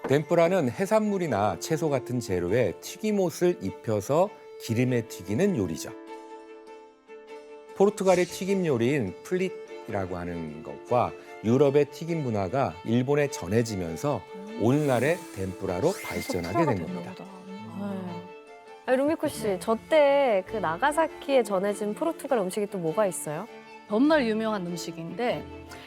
덴뿌라는 해산물이나 채소 같은 재료에 튀김옷을 입혀서 기름에 튀기는 요리죠. 포르투갈의 튀김 요리인 플릿이라고 하는 것과 유럽의 튀김 문화가 일본에 전해지면서 오늘날의 덴뿌라로 발전하게 된 겁니다. 루미코 씨, 저 때 그 나가사키에 전해진 포르투갈 음식이 또 뭐가 있어요? 정말 유명한 음식인데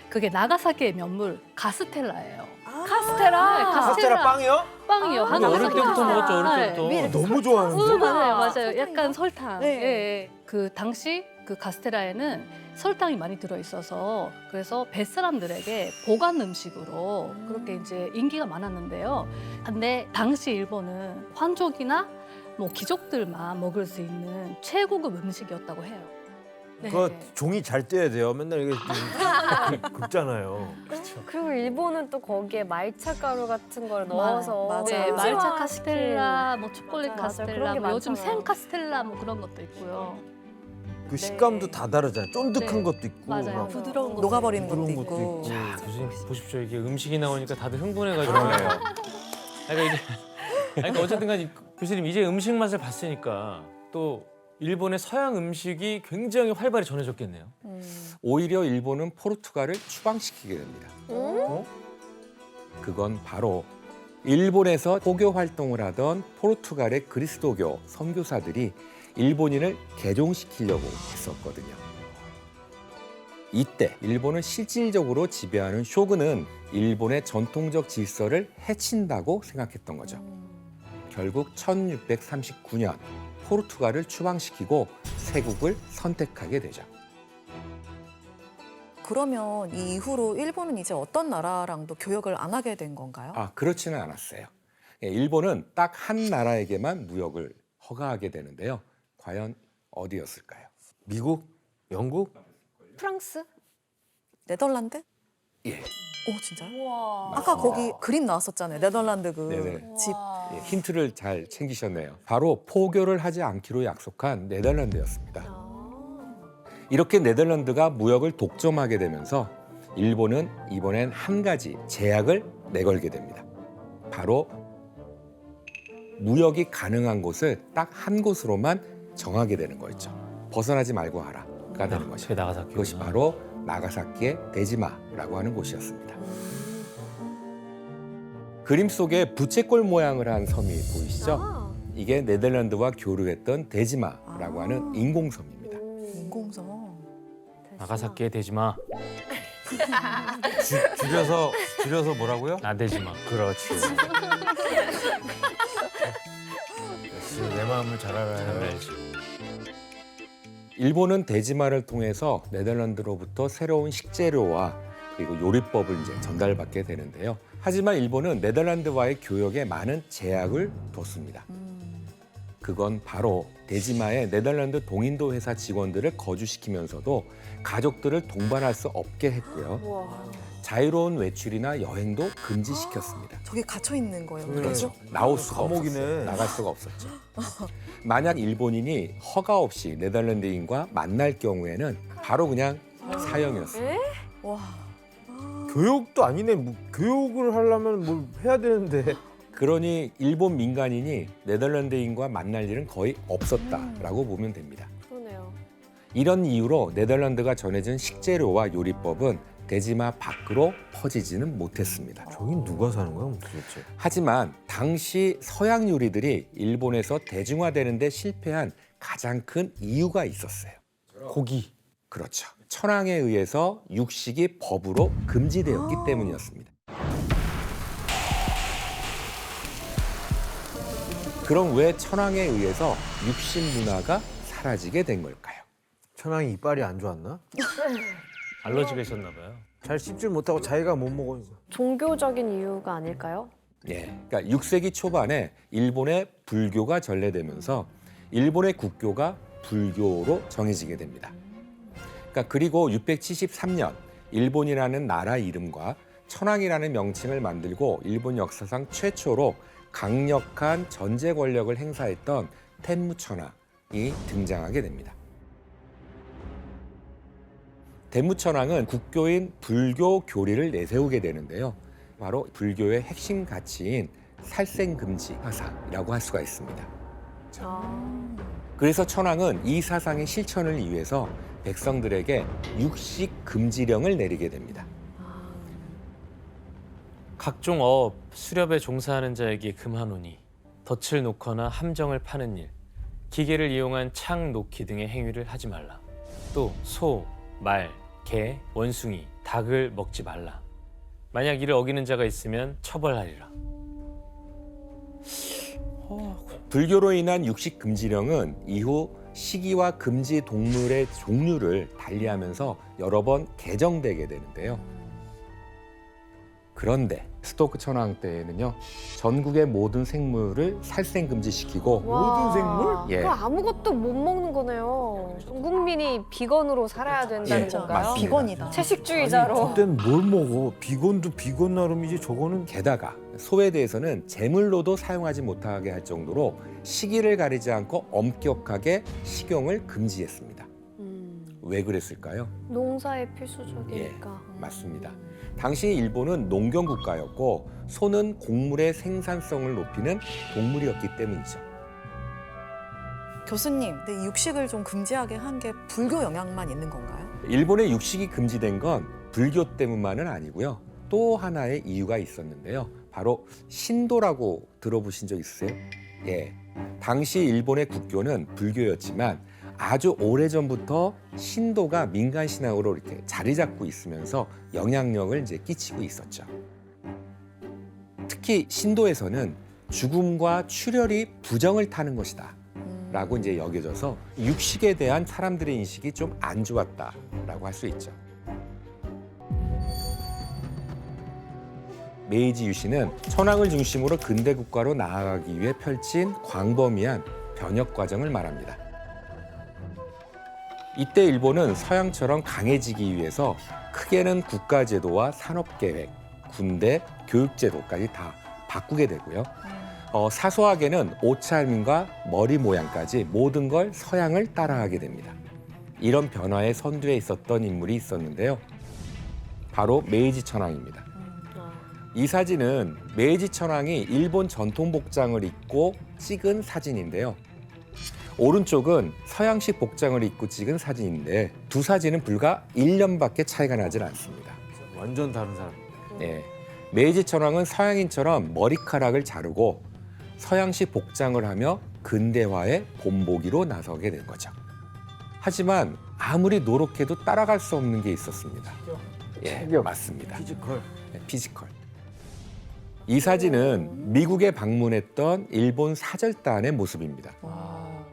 그게 나가사키의 면물 카스텔라예요. 카스테라. 카스테라 빵이요? 빵이요. 근데 어릴 나가사키 때부터 카스테라. 먹었죠, 어릴 네. 때부터. 너무 좋아하는데? 맞아요, 맞아요. 약간 설탕. 네. 예, 예. 그 당시 그 카스테라에는 설탕이 많이 들어 있어서 그래서 뱃사람들에게 보관 음식으로 그렇게 이제 인기가 많았는데요. 근데 당시 일본은 환족이나 뭐 귀족들만 먹을 수 있는 최고급 음식이었다고 해요. 네. 그거 종이 잘 떼야 돼요. 맨날 이게 긁잖아요. 그리고 일본은 또 거기에 말차 가루 같은 걸 넣어서 맞아. 네, 진짜 말차 맛있게. 카스텔라, 뭐 초콜릿 맞아요. 카스텔라, 그런 게 뭐 요즘 많잖아요. 생 카스텔라 뭐 그런 것도 있고요. 그 식감도 다 다르잖아요. 쫀득한 네. 것도 있고. 맞아요. 막 부드러운 것도 녹아버리는 것도 부드러운 것도 있고. 있고. 자, 교수님 보십시오. 이게 음식이 나오니까 다들 흥분해가지고. 그러네요. 그러니까 이제, 그러니까 어쨌든 간에 교수님 이제 음식 맛을 봤으니까 또 일본의 서양 음식이 굉장히 활발히 전해졌겠네요. 오히려 일본은 포르투갈을 추방시키게 됩니다. 그건 바로 일본에서 포교 활동을 하던 포르투갈의 그리스도교 선교사들이 일본인을 개종시키려고 했었거든요. 이때 일본을 실질적으로 지배하는 쇼군은 일본의 전통적 질서를 해친다고 생각했던 거죠. 결국 1639년 포르투갈을 추방시키고 세국을 선택하게 되죠. 그러면 이 이후로 일본은 이제 어떤 나라랑도 교역을 안 하게 된 건가요? 그렇지는 않았어요. 일본은 딱 한 나라에게만 무역을 허가하게 되는데요. 과연 어디였을까요? 미국? 영국? 프랑스? 네덜란드? 예, 오 진짜요? 와. 아까 거기 그림 나왔었잖아요. 네덜란드 그 네네. 집. 예, 힌트를 잘 챙기셨네요. 바로 포교를 하지 않기로 약속한 네덜란드였습니다. 이렇게 네덜란드가 무역을 독점하게 되면서 일본은 이번엔 한 가지 제약을 내걸게 됩니다. 바로 무역이 가능한 곳을 딱 한 곳으로만 정하게 되는 거였죠. 벗어나지 말고 하라가 되는 거죠. 그게 나가사키. 그것이 바로 나가사키의 데지마라고 하는 곳이었습니다. 그림 속에 부채꼴 모양을 한 섬이 보이시죠? 이게 네덜란드와 교류했던 데지마라고 하는 인공섬입니다. 인공섬. 나가사키에 되지 마. 줄여서 뭐라고요? 나대지 마. 그렇지. 역시 내 마음을 잘 알아요. 알지. 일본은 데지마를 통해서 네덜란드로부터 새로운 식재료와 그리고 요리법을 이제 전달받게 되는데요. 하지만 일본은 네덜란드와의 교역에 많은 제약을 뒀습니다. 그건 바로 데지마에 네덜란드 동인도 회사 직원들을 거주시키면서도 가족들을 동반할 수 없게 했고요. 와. 자유로운 외출이나 여행도 금지시켰습니다. 저기 갇혀 있는 거예요. 네. 그렇죠? 나올 수가 감옥이네. 없었어요. 나갈 수가 없었죠. 만약 일본인이 허가 없이 네덜란드인과 만날 경우에는 바로 그냥 사형이었어요. 와. 교육도 아니네. 뭐, 교육을 하려면 뭘 해야 되는데. 그러니 일본 민간인이 네덜란드인과 만날 일은 거의 없었다라고 보면 됩니다. 그러네요. 이런 이유로 네덜란드가 전해진 식재료와 요리법은 데지마 밖으로 퍼지지는 못했습니다. 저긴 누가 사는 거야 도대체? 하지만 당시 서양 요리들이 일본에서 대중화되는 데 실패한 가장 큰 이유가 있었어요. 고기. 그렇죠. 천황에 의해서 육식이 법으로 금지되었기 때문이었습니다. 그럼 왜 천황에 의해서 육식 문화가 사라지게 된 걸까요? 천황이 이빨이 안 좋았나? 알러지가 있었나 봐요. 잘 씹질 못하고 자기가 못 먹으니까. 종교적인 이유가 아닐까요? 예, 그러니까 6세기 초반에 일본의 불교가 전래되면서 일본의 국교가 불교로 정해지게 됩니다. 그러니까 그리고 673년 일본이라는 나라 이름과 천황이라는 명칭을 만들고 일본 역사상 최초로 강력한 전제 권력을 행사했던 텐무천황이 등장하게 됩니다. 텐무천황은 국교인 불교 교리를 내세우게 되는데요. 바로 불교의 핵심 가치인 살생금지 사상이라고 할 수가 있습니다. 아. 그래서 천황은 이 사상의 실천을 위해서 백성들에게 육식 금지령을 내리게 됩니다. 각종 어업, 수렵에 종사하는 자에게 금하노니 덫을 놓거나 함정을 파는 일, 기계를 이용한 창 놓기 등의 행위를 하지 말라. 또 소, 말, 개, 원숭이, 닭을 먹지 말라. 만약 이를 어기는 자가 있으면 처벌하리라. 불교로 인한 육식 금지령은 이후 시기와 금지 동물의 종류를 달리하면서 여러 번 개정되게 되는데요. 그런데 스토크 천황 때에는요, 전국의 모든 생물을 살생 금지시키고 모든 생물? 예. 그럼 아무것도 못 먹는 거네요. 전 국민이 비건으로 살아야 된다는 예, 건가요? 맞습니다. 비건이다. 채식주의자로. 그땐 뭘 먹어? 비건도 비건 나름이지 저거는 게다가 소에 대해서는 제물로도 사용하지 못하게 할 정도로 시기를 가리지 않고 엄격하게 식용을 금지했습니다. 왜 그랬을까요? 농사에 필수적이니까. 맞습니다. 당시 일본은 농경 국가였고 소는 곡물의 생산성을 높이는 동물이었기 때문이죠. 교수님, 근데 이 육식을 좀 금지하게 한 게 불교 영향만 있는 건가요? 일본의 육식이 금지된 건 불교 때문만은 아니고요. 또 하나의 이유가 있었는데요. 바로 신도라고 들어보신 적 있으세요? 예. 당시 일본의 국교는 불교였지만 아주 오래전부터 신도가 민간 신앙으로 이렇게 자리 잡고 있으면서 영향력을 이제 끼치고 있었죠. 특히 신도에서는 죽음과 출혈이 부정을 타는 것이다 라고 이제 여겨져서 육식에 대한 사람들의 인식이 좀 안 좋았다라고 할 수 있죠. 메이지 유신은 천황을 중심으로 근대 국가로 나아가기 위해 펼친 광범위한 변혁 과정을 말합니다. 이때 일본은 서양처럼 강해지기 위해서 크게는 국가제도와 산업계획, 군대, 교육제도까지 다 바꾸게 되고요. 사소하게는 옷차림과 머리 모양까지 모든 걸 서양을 따라하게 됩니다. 이런 변화의 선두에 있었던 인물이 있었는데요. 바로 메이지 천황입니다. 이 사진은 메이지 천황이 일본 전통 복장을 입고 찍은 사진인데요. 오른쪽은 서양식 복장을 입고 찍은 사진인데 두 사진은 불과 1년밖에 차이가 나질 않습니다. 완전 다른 사람. 예. 메이지 천황은 서양인처럼 머리카락을 자르고 서양식 복장을 하며 근대화의 본보기로 나서게 된 거죠. 하지만 아무리 노력해도 따라갈 수 없는 게 있었습니다. 예, 체격. 맞습니다. 피지컬. 네, 피지컬. 이 사진은 미국에 방문했던 일본 사절단의 모습입니다.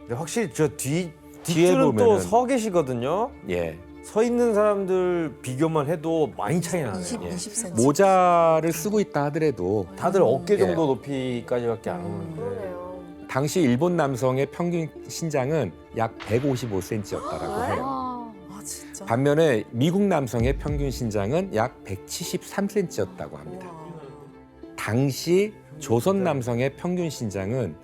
근데 확실히 저 뒤에 뒷줄은 또 보면은- 서 계시거든요. 예, 서 있는 사람들 비교만 해도 많이 차이 나네요. 20cm. 모자를 쓰고 있다 하더라도 다들 어깨 예. 정도 높이까지밖에 안 오는데. 그러네요. 당시 일본 남성의 평균 신장은 약 155cm였다라고 해요. 아, 아, 진짜. 반면에 미국 남성의 평균 신장은 약 173cm였다고 합니다. 와. 당시 조선 남성의 평균 신장은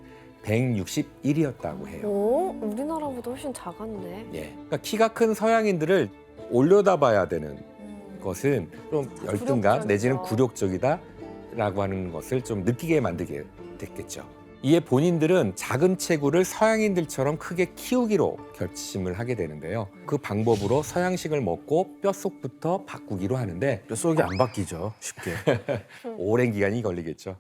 161이었다고 해요. 오, 우리나라보다 훨씬 작았네. 예. 그러니까 키가 큰 서양인들을 올려다봐야 되는 음. 것은 좀 열등감 굴욕적이죠. 내지는 굴욕적이다라고 하는 것을 좀 느끼게 만들게 됐겠죠. 이에 본인들은 작은 체구를 서양인들처럼 크게 키우기로 결심을 하게 되는데요. 그 방법으로 서양식을 먹고 뼛속부터 바꾸기로 하는데 뼛속이 안 바뀌죠. 쉽게. 오랜 기간이 걸리겠죠.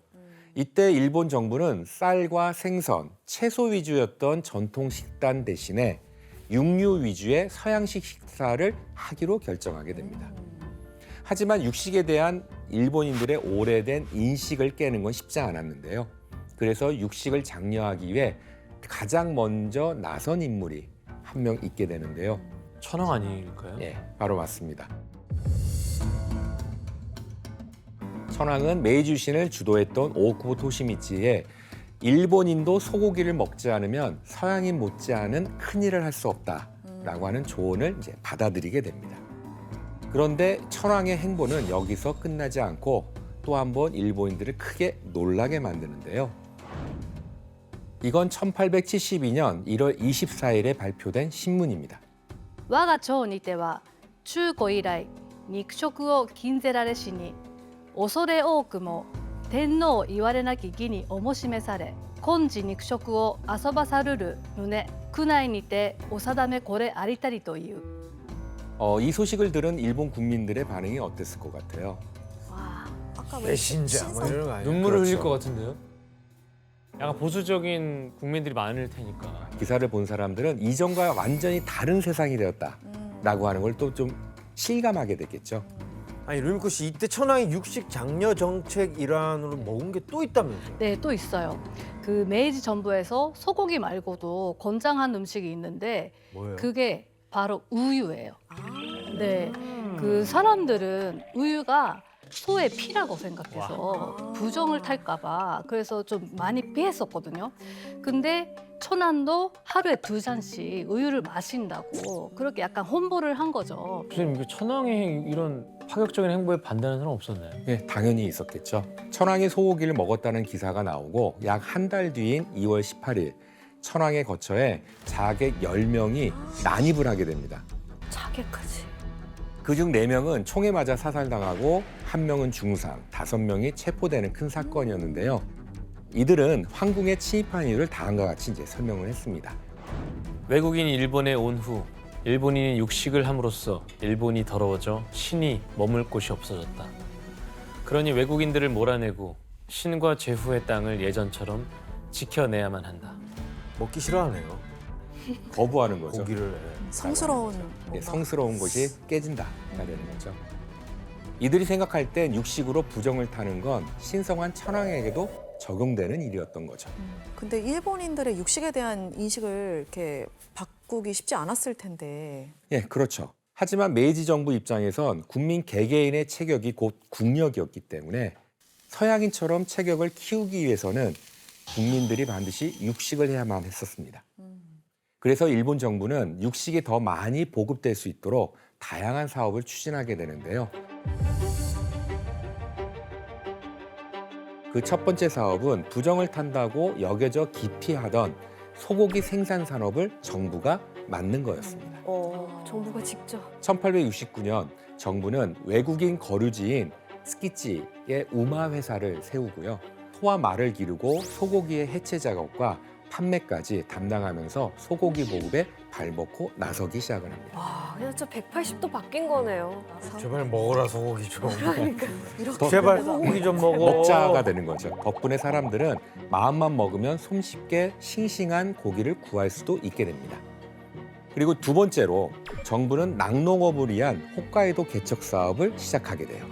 이때 일본 정부는 쌀과 생선, 채소 위주였던 전통 식단 대신에 육류 위주의 서양식 식사를 하기로 결정하게 됩니다. 하지만 육식에 대한 일본인들의 오래된 인식을 깨는 건 쉽지 않았는데요. 그래서 육식을 장려하기 위해 가장 먼저 나선 인물이 한 명 있게 되는데요. 천황 아닐까요? 예, 바로 맞습니다. 천황은 메이주신을 주도했던 오쿠보 토시미치의 일본인도 소고기를 먹지 않으면 서양인 못지않은 큰일을 할 수 없다라고 하는 조언을 이제 받아들이게 됩니다. 그런데 천황의 행보는 여기서 끝나지 않고 또 한 번 일본인들을 크게 놀라게 만드는데요. 이건 1872년 1월 24일에 발표된 신문입니다. 我が町にては中古以来肉食を禁ぜられしに恐れ多くも天皇言われなき義におもしめされ今時肉食を遊ばさるる旨宮内にてお定めこれありたりという。 이 소식을 들은 일본 국민들의 반응이 어땠을 것 같아요? 아까 왜 배신자 뭐 이런 거 아니야? 눈물을 흘릴 그렇죠. 것 같은데요? 약간 보수적인 국민들이 많을 테니까. 기사를 본 사람들은 이전과 완전히 다른 세상이 되었다라고 하는 걸 또 좀 실감하게 됐겠죠. 아니 루미코 씨 이때 천황이 육식 장려 정책 일환으로 먹은 게 또 있다면서요? 네, 또 있어요. 그 메이지 정부에서 소고기 말고도 권장한 음식이 있는데 뭐예요? 그게 바로 우유예요. 네, 그 사람들은 우유가 소의 피라고 생각해서 부정을 탈까봐 그래서 좀 많이 피했었거든요. 근데 천안도 하루에 2잔씩 우유를 마신다고 그렇게 약간 홍보를 한 거죠. 선생님 이게 천황의 이런 파격적인 행보에 반대하는 사람 없었나요? 예, 당연히 있었겠죠. 천황이 소고기를 먹었다는 기사가 나오고 약 한 달 뒤인 2월 18일 천황의 거처에 자객 10명이 난입을 하게 됩니다. 자객까지. 그중 4명은 총에 맞아 사살당하고 1명은 중상, 5명이 체포되는 큰 사건이었는데요. 이들은 황궁에 침입한 이유를 다음과 같이 이제 설명을 했습니다. 외국인이 일본에 온 후 일본인이 육식을 함으로써 일본이 더러워져 신이 머물 곳이 없어졌다. 그러니 외국인들을 몰아내고 신과 제후의 땅을 예전처럼 지켜내야만 한다. 먹기 싫어하네요. 거부하는 거죠. 고기를. 성스러운 예, 뭔가. 성스러운 것이 깨진다가 되는 거죠. 이들이 생각할 땐 육식으로 부정을 타는 건 신성한 천황에게도 적용되는 일이었던 거죠. 근데 일본인들의 육식에 대한 인식을 이렇게 바꾸기 쉽지 않았을 텐데. 예, 그렇죠. 하지만 메이지 정부 입장에선 국민 개개인의 체격이 곧 국력이었기 때문에 서양인처럼 체격을 키우기 위해서는 국민들이 반드시 육식을 해야만 했었습니다. 그래서 일본 정부는 육식이 더 많이 보급될 수 있도록 다양한 사업을 추진하게 되는데요. 그 첫 번째 사업은 부정을 탄다고 여겨져 기피하던 소고기 생산 산업을 정부가 만든 거였습니다. 정부가 직접. 1869년 정부는 외국인 거류지인 스키치의 우마 회사를 세우고요. 소와 말을 기르고 소고기의 해체 작업과 판매까지 담당하면서 소고기 보급에 발벗고 나서기 시작을 합니다. 와, 그냥 진짜 180도 바뀐 거네요. 제발 먹어라 소고기 좀. 이렇게 제발 소고기 좀 먹어. 먹자가 되는 거죠. 덕분에 사람들은 마음만 먹으면 손쉽게 싱싱한 고기를 구할 수도 있게 됩니다. 그리고 두 번째로 정부는 낙농업을 위한 홋카이도 개척 사업을 시작하게 돼요.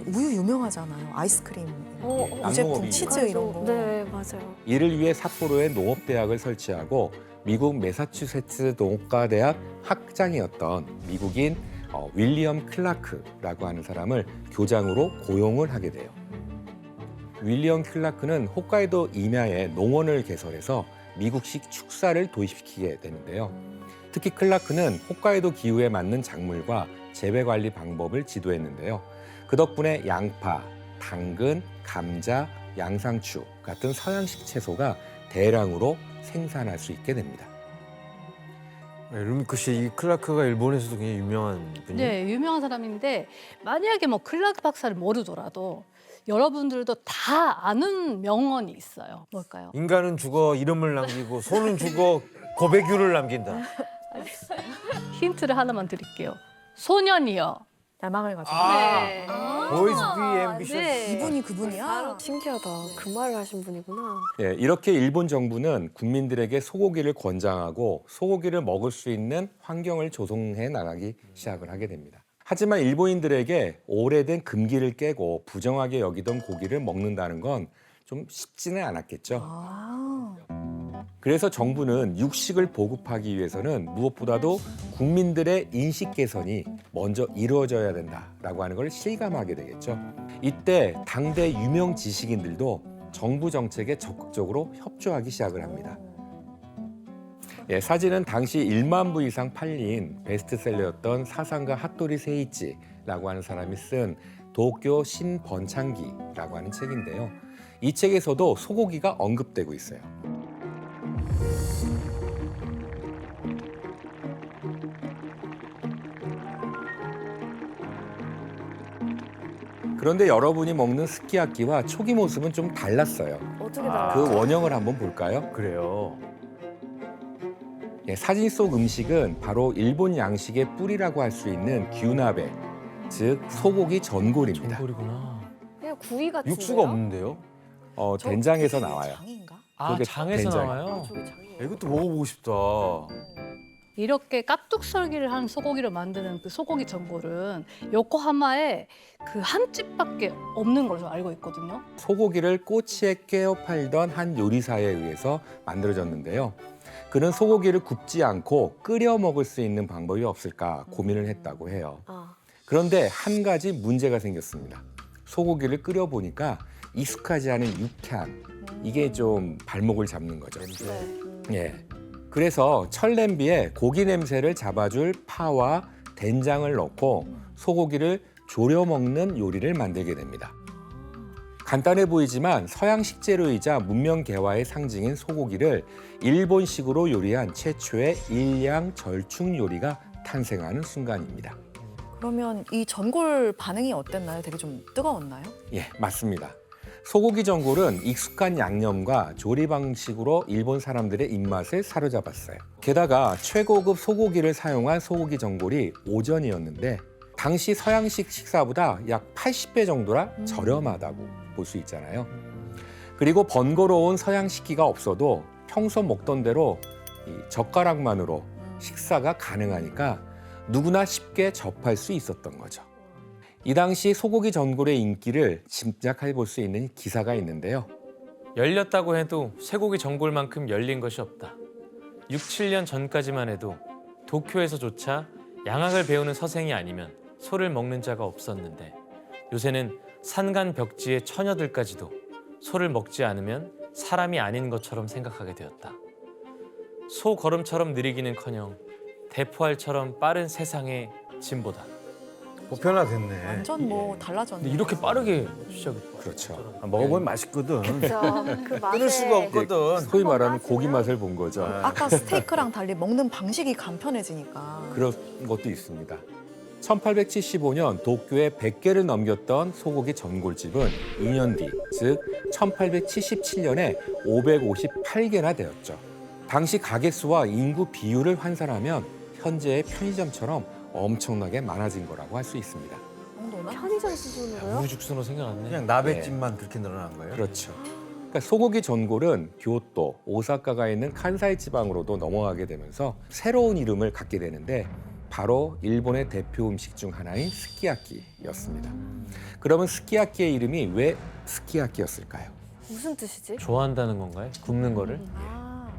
우유 유명하잖아요. 아이스크림, 예, 유제품, 낙농업이 치즈 이런 거. 네, 맞아요. 이를 위해 삿포로에 농업대학을 설치하고 미국 매사추세츠 농업과대학 학장이었던 미국인 윌리엄 클라크라고 하는 사람을 교장으로 고용을 하게 돼요. 윌리엄 클라크는 홋카이도 임야에 농원을 개설해서 미국식 축사를 도입시키게 되는데요. 특히 클라크는 홋카이도 기후에 맞는 작물과 재배 관리 방법을 지도했는데요. 그 덕분에 양파, 당근, 감자, 양상추 같은 서양식 채소가 대량으로 생산할 수 있게 됩니다. 네, 루미코 씨, 이 클라크가 일본에서도 굉장히 유명한 분이. 네, 유명한 사람인데 만약에 뭐 클라크 박사를 모르더라도 여러분들도 다 아는 명언이 있어요. 뭘까요? 인간은 죽어 이름을 남기고 소는 죽어 고백유를 남긴다. 힌트를 하나만 드릴게요. 소년이여. 야망을 가지고. 네. Boys be ambitious. 네. 이분이 그분이야. 신기하다. 그 말을 하신 분이구나. 예, 이렇게 일본 정부는 국민들에게 소고기를 권장하고 소고기를 먹을 수 있는 환경을 조성해 나가기 시작을 하게 됩니다. 하지만 일본인들에게 오래된 금기를 깨고 부정하게 여기던 고기를 먹는다는 건 좀 쉽지는 않았겠죠. 그래서 정부는 육식을 보급하기 위해서는 무엇보다도 국민들의 인식 개선이 먼저 이루어져야 된다라고 하는 걸 실감하게 되겠죠. 이때 당대 유명 지식인들도 정부 정책에 적극적으로 협조하기 시작을 합니다. 예, 사진은 당시 1만 부 이상 팔린 베스트셀러였던 사상가 핫토리 세이치라고 하는 사람이 쓴 도쿄 신번창기라고 하는 책인데요. 이 책에서도 소고기가 언급되고 있어요. 그런데 여러분이 먹는 스키야키와 초기 모습은 좀 달랐어요. 어떻게 달라요? 그 원형을 한번 볼까요? 그래요. 예, 사진 속 음식은 바로 일본 양식의 뿌리라고 할 수 있는 gyunabe, 즉 소고기 전골입니다. 전골이구나. 그냥 구이 같은데요? 육수가 없는데요? 된장에서 나와요. 장인가? 아, 그게 장에서 된장. 나와요? 저기 장이에요. 이것도 먹어보고 싶다. 이렇게 깍둑썰기를 한 소고기를 만드는 그 소고기 전골은 요코하마에 그 한 집밖에 없는 걸로 알고 있거든요. 소고기를 꼬치에 깨어 팔던 한 요리사에 의해서 만들어졌는데요. 그는 소고기를 굽지 않고 끓여 먹을 수 있는 방법이 없을까 고민을 했다고 해요. 아, 그런데 한 가지 문제가 생겼습니다. 소고기를 끓여 보니까 익숙하지 않은 육향, 이게 좀 발목을 잡는 거죠. 네. 예. 그래서 철냄비에 고기 냄새를 잡아줄 파와 된장을 넣고 소고기를 졸여 먹는 요리를 만들게 됩니다. 간단해 보이지만 서양 식재료이자 문명 개화의 상징인 소고기를 일본식으로 요리한 최초의 일양 절충 요리가 탄생하는 순간입니다. 그러면 이 전골 반응이 어땠나요? 되게 좀 뜨거웠나요? 예, 맞습니다. 소고기 전골은 익숙한 양념과 조리 방식으로 일본 사람들의 입맛을 사로잡았어요. 게다가 최고급 소고기를 사용한 소고기 전골이 오전이었는데 당시 서양식 식사보다 약 80배 정도라 저렴하다고 볼 수 있잖아요. 그리고 번거로운 서양 식기가 없어도 평소 먹던 대로 이 젓가락만으로 식사가 가능하니까 누구나 쉽게 접할 수 있었던 거죠. 이 당시 소고기 전골의 인기를 짐작해 볼 수 있는 기사가 있는데요. 열렸다고 해도 쇠고기 전골만큼 열린 것이 없다. 6, 7년 전까지만 해도 도쿄에서조차 양학을 배우는 서생이 아니면 소를 먹는 자가 없었는데 요새는 산간 벽지의 처녀들까지도 소를 먹지 않으면 사람이 아닌 것처럼 생각하게 되었다. 소 걸음처럼 느리기는커녕 대포알처럼 빠른 세상의 진보다. 보편화됐네. 완전 뭐 달라졌네. 근데 이렇게 빠르게 시작했다. 그렇죠. 먹어보면 맛있거든. 그죠. 그 맛에 끊을 수가 없거든. 소위 말하는 따지면? 고기 맛을 본 거죠. 아까 스테이크랑 달리 먹는 방식이 간편해지니까. 그런 것도 있습니다. 1875년 도쿄에 100개를 넘겼던 소고기 전골집은 2년 뒤, 즉 1877년에 558개나 되었죠. 당시 가게 수와 인구 비율을 환산하면 현재의 편의점처럼 엄청나게 많아진 거라고 할 수 있습니다. 정도나? 편의점 수준으로요? 무죽순으로 생각 안 내. 그냥 나베집만 그렇게 늘어난 거예요? 그렇죠. 그러니까 소고기 전골은 교토, 오사카가 있는 칸사이 지방으로도 넘어가게 되면서 새로운 이름을 갖게 되는데 바로 일본의 대표 음식 중 하나인 스키야키였습니다. 그러면 스키야키의 이름이 왜 스키야키였을까요? 무슨 뜻이지? 좋아한다는 건가요? 굽는 거를? 아,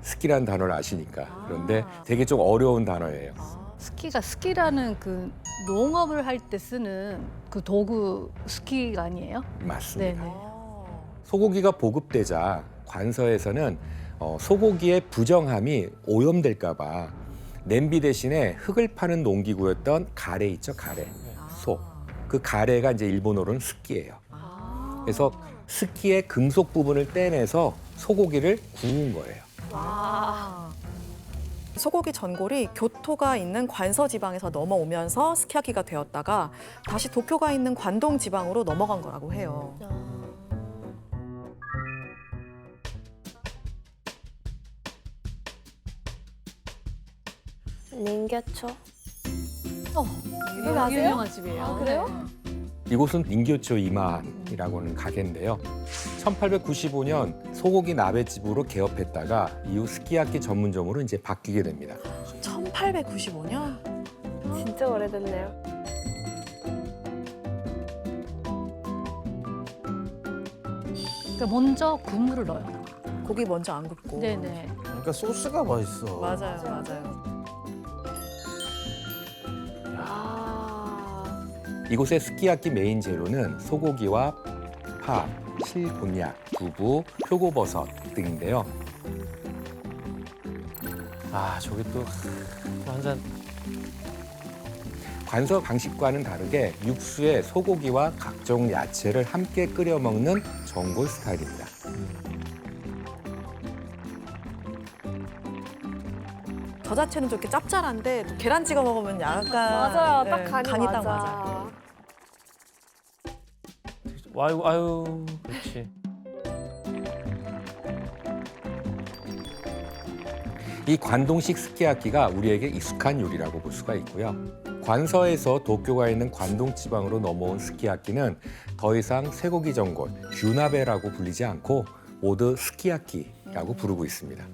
스키란 단어를 아시니까. 그런데 되게 좀 어려운 단어예요. 스키가 스키라는 그 농업을 할 때 쓰는 그 도구 스키가 아니에요? 맞습니다. 네네. 소고기가 보급되자 관서에서는 소고기의 부정함이 오염될까 봐 냄비 대신에 흙을 파는 농기구였던 가래 있죠, 가래. 소. 그 가래가 이제 일본어로는 스키예요. 그래서 스키의 금속 부분을 떼내서 소고기를 구운 거예요. 와. 소고기 전골이 교토가 있는 관서 지방에서 넘어오면서 스키야키가 되었다가 다시 도쿄가 있는 관동 지방으로 넘어간 거라고 해요. 닌겨초? 이거 맞아요? 유명한 집이에요. 아, 그래요? 이곳은 닌교초 이만이라고 하는 가게인데요. 1895년 소고기 나베집으로 개업했다가 이후 스키야키 전문점으로 이제 바뀌게 됩니다. 1895년? 진짜 오래됐네요. 그러니까 먼저 국물을 넣어요. 고기 먼저 안 굽고. 네네. 그러니까 소스가 맛있어. 맞아요, 맞아요. 아, 이곳의 스키야키 메인 재료는 소고기와 파, 실곤약, 두부, 표고버섯 등인데요. 아, 저기 또 한 잔. 관서 방식과는 다르게 육수에 소고기와 각종 야채를 함께 끓여 먹는 전골 스타일입니다. 저 자체는 좀 이렇게 짭짤한데 또 계란 찍어 먹으면 약간 맞아요. 네, 딱 간이 딱 맞아. 맞아. 아유 아유 그렇지. 이 관동식 스키야키가 우리에게 익숙한 요리라고 볼 수가 있고요. 관서에서 도쿄가 있는 관동 지방으로 넘어온 스키야키는 더 이상 쇠고기 전골, 규나베라고 불리지 않고 모두 스키야키라고 부르고 있습니다.